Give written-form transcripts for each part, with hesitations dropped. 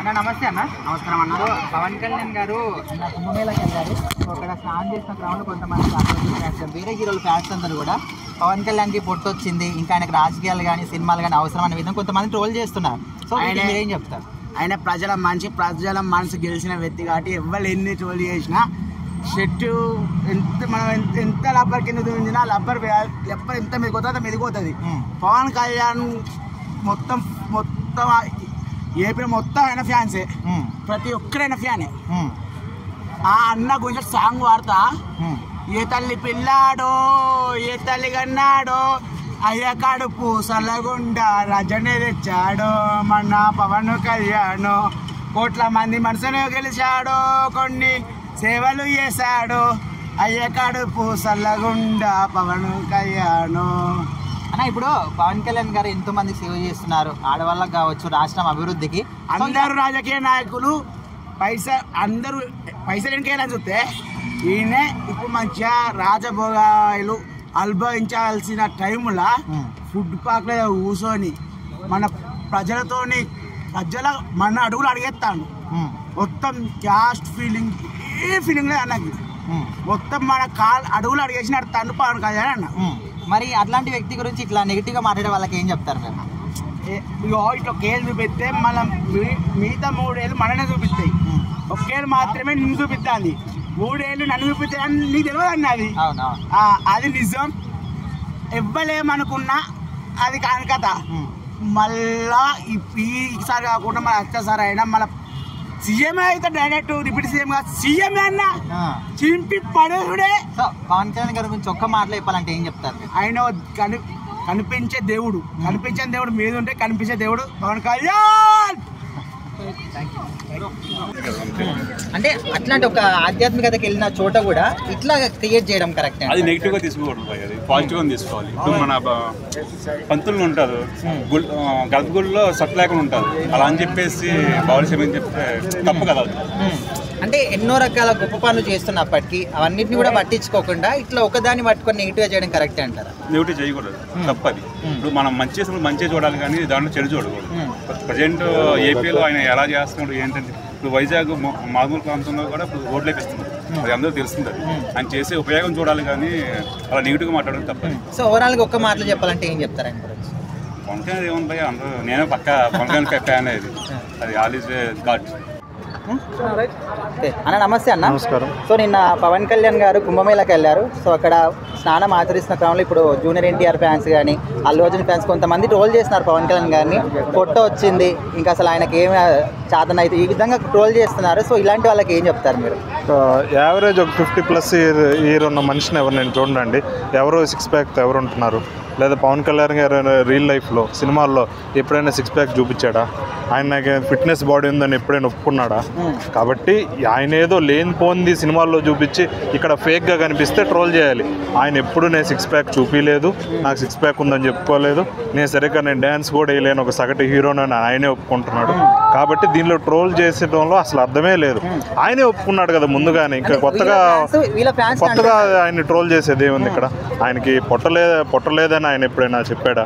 అన్న నమస్తే అన్న. నమస్కారం అన్న. పవన్ కళ్యాణ్ గారు నిన్న కుంభమేళకి వెళ్ళారు. సో అక్కడ స్నానం చేసిన క్రమంలో కొంతమంది వేరే హీరోల ఫ్యాన్స్ అందరూ కూడా పవన్ కళ్యాణ్కి పొట్టొచ్చింది, ఇంకా ఆయనకు రాజకీయాలు కానీ సినిమాలు కానీ అవసరం అనే విధంగా కొంతమంది ట్రోల్ చేస్తున్నారు. సో ఆయన ఏం చెప్తారు? ఆయన ప్రజల మనసు గెలిచిన వ్యక్తి కాబట్టి ఎవరు ఎన్ని ట్రోల్ చేసినా షర్టు మనం ఎంత లబ్బర్ కింద చూపించినా లబ్బర్ ఎంత మెదిపోతుంది మెదిపోతుంది. పవన్ కళ్యాణ్ మొత్తం ఏపీ మొత్తం ఆయన ఫ్యాన్సే, ప్రతి ఒక్కరైనా ఫ్యానే. ఆ అన్న గురించి సాంగ్ వాడతా, ఏ తల్లి పిల్లాడో ఏ తల్లి కన్నాడో అయ్య కడుపు సల్లగుండా రజనే తెచ్చాడో మన పవన్ కళ్యాణ్, కోట్ల మంది మనసును గెలిచాడో కొన్ని సేవలు చేశాడు అయ్య కడుపు సల్లగుండా పవన్ కళ్యాణ్. అన్న ఇప్పుడు పవన్ కళ్యాణ్ గారు ఎంతో మందికి సేవ చేస్తున్నారు, ఆడవాళ్ళకి కావచ్చు, రాష్ట్రం అభివృద్ధికి. అందరూ రాజకీయ నాయకులు అందరూ పైసలు ఎన్నికైనా చూస్తే ఈయన ఇప్పుడు మంచిగా రాజభోగాలు అనుభవించాల్సిన టైంలో ఫుడ్ పార్క్ లో కూర్చొని మన మన అడుగులు అడిగేస్తాను. మొత్తం క్యాస్ట్ ఫీలింగ్ ఏ ఫీలింగ్ లేదు అన్నకి, మొత్తం మన అడుగులు అడిగేసి నడుతాను పవన్ కళ్యాణ్ అన్న. మరి అట్లాంటి వ్యక్తి గురించి ఇట్లా నెగిటివ్ గా మాట్లాడే వాళ్ళకి ఏం చెప్తారు మీరు? ఇట్లా కేళ్ళు చూపిస్తే మనం మిగతా 3 ఏళ్ళు మననే చూపిస్తాయి, ఒకేళ్ళు మాత్రమే నిన్ను చూపిస్తుంది. 3 ఏళ్ళు నన్ను చూపిస్తాయి అని నీకు తెలియదు అన్నది. అది నిజం, ఇవ్వలేమనుకున్నా అది కాని కథ. మళ్ళా ఈసారి కాకుండా మన అత్యాసారి అయినా మన సీఎంఏ అయితే డైరెక్ట్ డిప్యూటీ సీఎం గా సీఎంఏ అన్న చింపి పడేవుడే. పవన్ కళ్యాణ్ గారి గురించి ఒక్క మాటలో చెప్పాలంటే ఏం చెప్తారు? ఆయన కనిపించే దేవుడు, కనిపించే దేవుడు మీద ఉంటే కనిపించే దేవుడు పవన్ కళ్యాణ్. అంటే అట్లాంటి ఒక ఆధ్యాత్మికతకి వెళ్ళిన చోట కూడా ఇట్లా క్రియేట్ చేయడం కరెక్ట్? అది నెగిటివ్ గా తీసుకోకూడదు, అది పాజిటివ్ గా తీసుకోవాలి. ఇప్పుడు మన పంతులు ఉంటారు, గర్భగుడిలో సత్లేకుండా ఉంటారు, అలా అని చెప్పేసి బాగా చెప్తే తప్పు కదా. అంటే ఎన్నో రకాల గొప్ప పనులు చేస్తున్నప్పటికీ అవన్నిటిని కూడా పట్టించుకోకుండా ఇట్లా ఒకదాన్ని పట్టుకొని నెగిటివ్ చేయడం కరెక్ట్ అంటారా? నెగిటివ్ చేయకూడదు, తప్పది. ఇప్పుడు మనం మంచి చేసినప్పుడు మంచిగా చూడాలి కానీ దాంట్లో చెడు చూడకూడదు. ప్రజెంట్ ఏపీలో ఆయన ఎలా చేస్తున్నాడు ఏంటంటే, ఇప్పుడు వైజాగ్ మామూలు ప్రాంతంలో కూడా ఇప్పుడు రోడ్లు వేపిస్తున్నారు, అది అందరూ తెలుస్తుంది. ఆయన చేసే ఉపయోగం చూడాలి కానీ అలా నెగిటివ్గా మాట్లాడడం తప్పదు. సో ఓవరాల్గా ఒక్క మాటలు చెప్పాలంటే ఏం చెప్తారు ఆయన గురించి? పవన్ కళ్యాణ్ ఏముంటాయి, అందరూ నేను పక్క పవన్ కళ్యాణ్ ఫ్యాన్ అది ఆల్ ఈజ్ గాడ్. అన్న నమస్తే అన్న. నమస్కారం. సో నిన్న పవన్ కళ్యాణ్ గారు కుంభమేళకి వెళ్ళారు. సో అక్కడ స్నానం ఆచరిస్తున్న క్రమంలో ఇప్పుడు జూనియర్ ఎన్టీఆర్ ఫ్యాన్స్ కానీ అల్లు అర్జున్ ఫ్యాన్స్ కొంతమంది ట్రోల్ చేస్తున్నారు పవన్ కళ్యాణ్ గారిని, పొట్ట వచ్చింది, ఇంకా అసలు ఆయనకి ఏమి చాతన అయితే ఈ విధంగా ట్రోల్ చేస్తున్నారు. సో ఇలాంటి వాళ్ళకి ఏం చెప్తారు మీరు? యావరేజ్ ఒక 50+ ఇయర్ ఉన్న మనిషిని ఎవరు నేను చూడండి, ఎవరు 6 ప్యాక్ ఎవరు ఉంటున్నారు? లేదా పవన్ కళ్యాణ్ గారు రియల్ లైఫ్లో సినిమాల్లో ఎప్పుడైనా 6 ప్యాక్ చూపించాడా? ఆయన ఫిట్నెస్ బాడీ ఉందని ఎప్పుడైనా ఒప్పుకున్నాడా? కాబట్టి ఆయన ఏదో లేనిపోయింది సినిమాల్లో చూపించి ఇక్కడ ఫేక్గా కనిపిస్తే ట్రోల్ చేయాలి. ఆయన ఎప్పుడు నేను 6 ప్యాక్ చూపించలేదు, నాకు 6 ప్యాక్ ఉందని చెప్పుకోలేదు, నేను డ్యాన్స్ కూడా వేయలేను ఒక సగటు హీరోని అని ఆయనే ఒప్పుకుంటున్నాడు. కాబట్టి దీనిలో ట్రోల్ చేసేటంలో అసలు అర్థమే లేదు. ఆయనే ఒప్పుకున్నాడు కదా ముందుగానే, ఇంకా కొత్తగా ఆయన ట్రోల్ చేసేది ఏముంది ఇక్కడ? ఆయనకి పొట్టలేదని ఆయన ఎప్పుడైనా చెప్పాడా?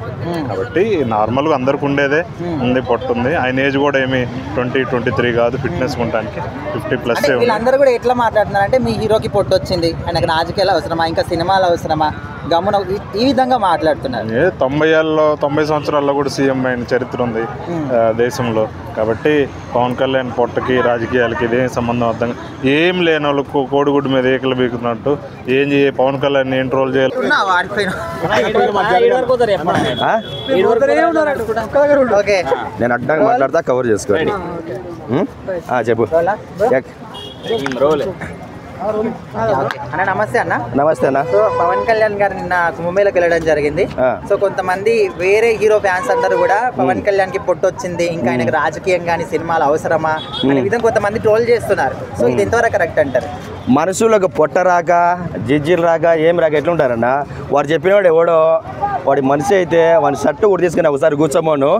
కాబట్టి నార్మల్గా అందరికి ఉండేదే ఉంది, పొట్ట ఉంది. ఆయన ఏజ్ కూడా ఏమి 20-23 కాదు ఫిట్నెస్ ఉండడానికి, 50+ వీళ్ళందరూ కూడా ఎట్లా మాట్లాడుతున్నారంటే మీ హీరోకి పొట్టు వచ్చింది, ఆయనకు రాజకీయాలు అవసరమా, ఇంకా సినిమాలు అవసరమా, గమనం ఈ విధంగా మాట్లాడుతున్నారు. 90 సంవత్సరాల్లో కూడా సీఎం అయిన చరిత్ర ఉంది దేశంలో. కాబట్టి పవన్ కళ్యాణ్ పొట్టకి రాజకీయాలకి ఇదేం సంబంధం అర్థం ఏం లేని వాళ్ళు కోడిగుడ్డు మీద ఏకలు బీకుతున్నట్టు ఏం పవన్ కళ్యాణ్ ఏం ట్రోల్ చేయాలి? నేను అడ్డంగా మాట్లాడతా, కవర్ చేసుకోండి. చెప్పు. అన్న నమస్తే అన్న. నమస్తే అన్న. సో పవన్ కళ్యాణ్ గారు నిన్న కుంభమేళకి వెళ్ళడం జరిగింది. సో కొంతమంది వేరే హీరో ఫ్యాన్స్ అందరూ కూడా పవన్ కళ్యాణ్ కి పొట్టు వచ్చింది, ఇంకా ఆయనకు రాజకీయం కానీ సినిమాలు అవసరమా అనే విధంగా కొంతమంది ట్రోల్ చేస్తున్నారు. సో ఇది ఎంతవరకు కరెక్ట్ అంటారు? మనుషులకు పొట్ట రాక జిజ్జీలు రాక ఏం రాక ఎట్లుంటారన్న? వాడు చెప్పినవాడు ఎవడో వాడి మనిషి అయితే వాడి షర్టు కూడా తీసుకుని ఒకసారి కూర్చోమోను.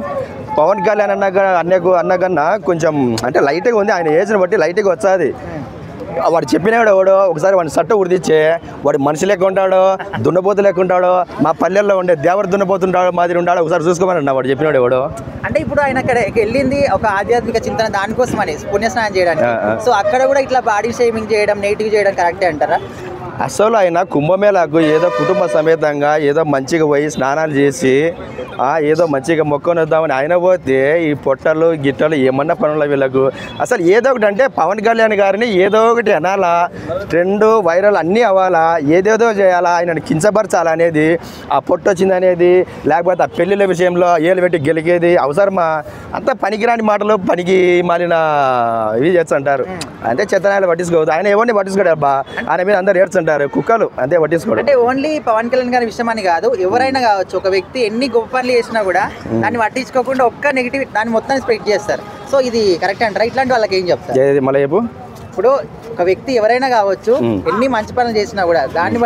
పవన్ కళ్యాణ్ అన్నకన్నా కొంచెం అంటే లైట్గా ఉంది, ఆయన ఏజ్ని బట్టి లైట్గా వచ్చాది. వాడు చెప్పిన ఎవడో ఒకసారి వాడిని సట్టు ఉడిదిచ్చే వాడు మనిషి లెక్క ఉంటాడో దున్నపోతు లెక్క ఉంటాడో మా పల్లెల్లో ఉండే దేవర దున్నపోతుంటాడో మాదిరి ఉంటాడో ఒకసారి చూసుకోమని వాడు చెప్పినాడు ఎవడో. అంటే ఇప్పుడు ఆయన అక్కడ వెళ్ళింది ఒక ఆధ్యాత్మిక చింతన దానికోసమని పుణ్యస్నానం చేయడానికి. సో అక్కడ కూడా ఇట్లా బాడీ షేమింగ్ చేయడం నెగిటివ్ చేయడం కరెక్టే అంటారా? అసలు ఆయన కుంభమేళకు ఏదో కుటుంబ సమేతంగా ఏదో మంచిగా పోయి స్నానాలు చేసి ఏదో మంచిగా మొక్కని వద్దామని ఆయన పోతే ఈ పొట్టలు గిట్టలు ఏమన్నా పనుల వీళ్ళకు అసలు ఏదో ఒకటి అంటే పవన్ కళ్యాణ్ గారిని ఏదో ఒకటి అనాలా, ట్రెండ్ వైరల్ అన్నీ అవ్వాలా, ఏదేదో చేయాలా, ఆయనను కించపరచాలా అనేది, ఆ పొట్టు వచ్చింది అనేది, లేకపోతే ఆ పెళ్ళిళ్ళ విషయంలో ఏలు పెట్టి గెలిగేది అవసరమా? అంత పనికిరాని మాటలు పనికి మాలిన ఇవి చేస్తుంటారు. అంటే చెత్తనాయలు పట్టించుకోవద్దు. ఆయన ఎవరిని పట్టించుకోడు అబ్బా, ఆయన మీద అందరు ఏడ్చుంటారు కుక్కలు అంతే పట్టించుకోడు. అంటే ఓన్లీ పవన్ కళ్యాణ్ గారి విషయం అని కాదు, ఎవరైనా కావచ్చు, ఒక వ్యక్తి ఎన్ని గొప్ప పనులు చేసినా కూడా దాన్ని పట్టించుకోకుండా ఒక్క నెగిటివ్ దాన్ని మొత్తం స్ప్రెడ్ చేస్తారు. సో ఇది కరెక్ట్ అంటారా? ఇట్లాంటి వాళ్ళకి ఏం చెప్తారు? మళ్ళీ చెప్పు. ఇప్పుడు ఒక వ్యక్తి ఎవరైనా కావచ్చు ఎన్ని మంచి పనులు చేసినా కూడా దాన్ని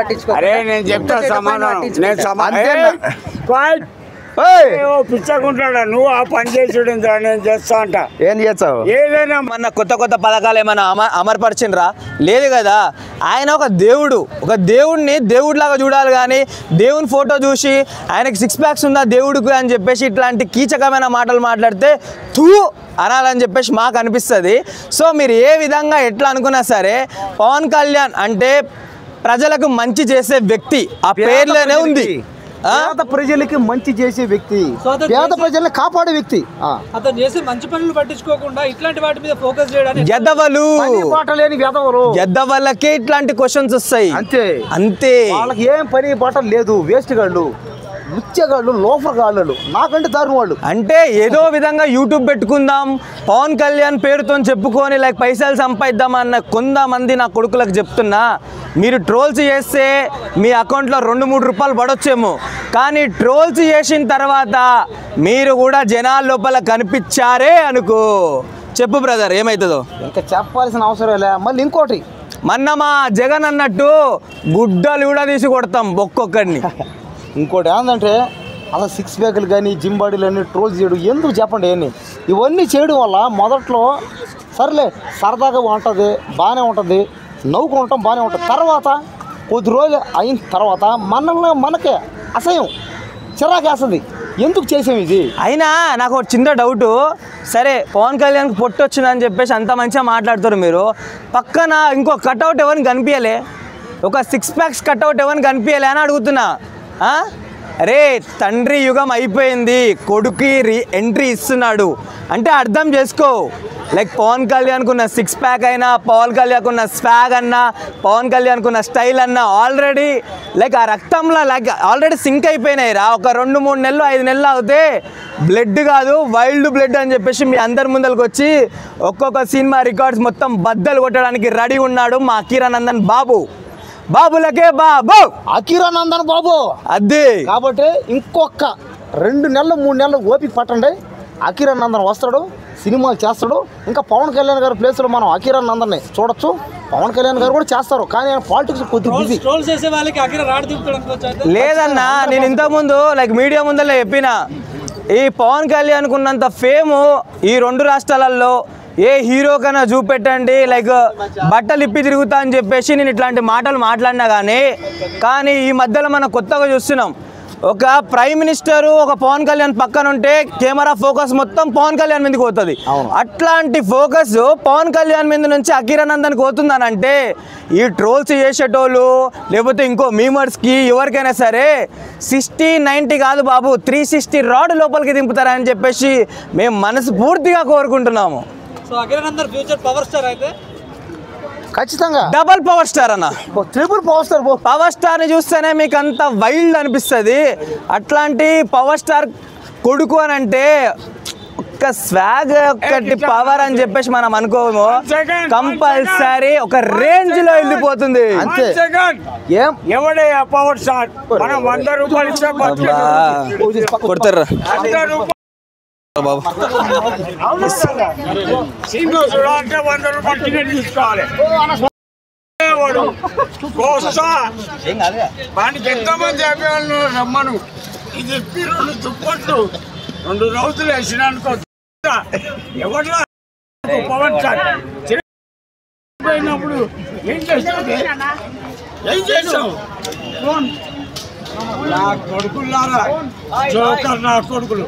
పిచ్చకుంటాడా నువ్వు ఆ పని చేసుడు నేను చేస్తా అంట. ఏం చేస్తావు? ఏదైనా మన కొత్త పథకాలు ఏమైనా అమర్పరిచిండ్రా? లేదు కదా. ఆయన ఒక దేవుడిని దేవుడిలాగా చూడాలి కానీ దేవుని ఫోటో చూసి ఆయనకి 6 ప్యాక్స్ ఉందా దేవుడికి అని చెప్పేసి ఇట్లాంటి కీచకమైన మాటలు మాట్లాడితే తూ అనాలని చెప్పేసి మాకు అనిపిస్తుంది. సో మీరు ఏ విధంగా ఎట్లా అనుకున్నా సరే పవన్ కళ్యాణ్ అంటే ప్రజలకు మంచి చేసే వ్యక్తి, ఆ పేర్లోనే ఉంది. పేద ప్రజలకి మంచి చేసే వ్యక్తి, పేద ప్రజల్ని కాపాడే వ్యక్తి. అతను చేసే మంచి పనులు పట్టించుకోకుండా ఇట్లాంటి వాటి మీద ఫోకస్ చేయడానికి ఎద్దవల్లకే ఇట్లాంటి క్వశ్చన్స్ వస్తాయి. అంతే వాళ్ళకి ఏం పని బాట లేదు. వేస్ట్ గాళ్ళు, ముచ్చగాళ్ళు, లోఫర్ గాళ్ళు, నాకంటే దారుణ వాళ్ళు. అంటే ఏదో విధంగా యూట్యూబ్ పెట్టుకుందాం పవన్ కళ్యాణ్ పేరుతో చెప్పుకొని లైక్ పైసలు సంపాదిద్దామన్న కొంతమంది నా కొడుకులకు చెప్తున్నా, మీరు ట్రోల్స్ చేస్తే మీ అకౌంట్లో 2-3 రూపాయలు పడొచ్చేమో, కానీ ట్రోల్స్ చేసిన తర్వాత మీరు కూడా జనాల లోపల కనిపించారే అనుకో, చెప్పు బ్రదర్ ఏమవుతుందో. ఇంకా చెప్పాల్సిన అవసరం లే. మళ్ళీ ఇంకోటి, మొన్న మా జగన్ అన్నట్టు గుడ్డలు కూడా తీసి కొడతాం ఒక్కొక్కడిని. ఇంకోటి ఏంటంటే అలా 6 ప్యాకులు కానీ జిమ్ బాడీలు అన్నీ ట్రోల్ చేయడం ఎందుకు చెప్పండి. ఇవన్నీ చేయడం వల్ల మొదట్లో సర్లే సరదాగా ఉంటుంది, బాగానే ఉంటుంది, నవ్వుకుంటాం బాగానే ఉంటుంది. తర్వాత కొద్ది రోజులు అయిన తర్వాత మనకే అసహ్యం చిరాకేస్తుంది. ఎందుకు చేసాం ఇది? అయినా నాకు ఒక చిన్న డౌటు. సరే పవన్ కళ్యాణ్కి పొట్టు వచ్చిందని చెప్పేసి అంత మంచిగా మాట్లాడుతారు మీరు, పక్కన ఇంకో కట్అవుట్ ఎవరిని కనిపించలే, ఒక 6 ప్యాక్స్ కట్అవుట్ ఎవరిని కనిపించలే అని అడుగుతున్నా. అరే తండ్రి యుగం అయిపోయింది, కొడుకు ఎంట్రీ ఇస్తున్నాడు అంటే అర్థం చేసుకో. లైక్ పవన్ కళ్యాణ్కు ఉన్న 6 ప్యాక్ అయినా, పవన్ కళ్యాణ్కు ఉన్న స్వాగ్ అన్నా, పవన్ కళ్యాణ్కు ఉన్న స్టైల్ అన్నా ఆల్రెడీ లైక్ ఆ రక్తంలో లైక్ ఆల్రెడీ సింక్ అయిపోయినాయి రా. ఒక 2-3 నెలలు 5 నెలలు అవుతే బ్లడ్ కాదు వైల్డ్ బ్లడ్ అని చెప్పేసి మీ అందరి ముందరికి వచ్చి ఒక్కొక్క సినిమా రికార్డ్స్ మొత్తం బద్దలు కొట్టడానికి రెడీ ఉన్నాడు మా అఖీరానందన్ బాబు. బాబులకే బాబు అఖీరానందన్ బాబు అదే. కాబట్టి ఇంకొక 2 నెలలు 3 నెలలు ఓపిక పట్టండి, అఖీరానందన్ వస్తాడు, సినిమాలు చేస్తాడు. ఇంకా పవన్ కళ్యాణ్ గారి ప్లేస్లో మనం అఖీరానందన్ని చూడొచ్చు. పవన్ కళ్యాణ్ గారు కూడా చేస్తారు, కానీ ఆయన పాలిటిక్స్ కొద్దిగా బిజీ. లేదన్నా నేను ఇంతకుముందు లైక్ మీడియా ముందర చెప్పిన, ఈ పవన్ కళ్యాణ్కు ఉన్నంత ఫేము ఈ 2 రాష్ట్రాలలో ఏ హీరో కన్నా చూపెట్టండి, లైక్ బట్టలు ఇప్పి తిరుగుతా అని చెప్పేసి నేను ఇట్లాంటి మాటలు మాట్లాడినా కానీ ఈ మధ్యలో మనం కొత్తగా చూస్తున్నాం, ఒక ప్రైమ్ మినిస్టర్ ఒక పవన్ కళ్యాణ్ పక్కన ఉంటే కెమెరా ఫోకస్ మొత్తం పవన్ కళ్యాణ్ మీదకి పోతుంది. అట్లాంటి ఫోకస్ పవన్ కళ్యాణ్ మీద నుంచి అఖీరానందన్కి పోతుందని అంటే ఈ ట్రోల్స్ చేసేటోళ్ళు లేకపోతే ఇంకో మీమర్స్కి ఎవరికైనా సరే 60-90 కాదు బాబు 360 రాడ్ లోపలికి దింపుతారని చెప్పేసి మేము మనస్ఫూర్తిగా కోరుకుంటున్నాము. So Akiranandan future power star అయితే ఖచ్చితంగా డబల్ పవర్ స్టార్ అన్న, ట్రిపుల్ పవర్ స్టార్. పవర్ స్టార్ని చూస్తేనే మీకు అంత వైల్డ్ అనిపిస్తుంది. అట్లాంటి పవర్ స్టార్ కొడుకు అని అంటే ఒక్క స్వాగ్ ఒక్కటి పవర్ అని చెప్పేసి మనం అనుకోము, కంపల్సరీ ఒక రేంజ్ లో వెళ్ళిపోతుంది. అంతే. ఏం ఎవడే పవర్ స్టార్? మనం 100 రూపాయలు ఇచ్చే కొడతారు బాబు. సినిమా చూడాలంటే 100 రూపాయలు టికెట్ తీసుకోవాలి. వానికి ఎంతమంది చెప్పేవాళ్ళు రమ్మను, ఇది 2 దుప్పట్లు 2 రోజులు వేసిన అనుకో. ఎవరు పవన్ స్టార్ ఓడిపోయినప్పుడు ఏం చేస్తావు? ఏం చేస్తావు? నా కొడుకులారా, జోకర్ నా కొడుకులు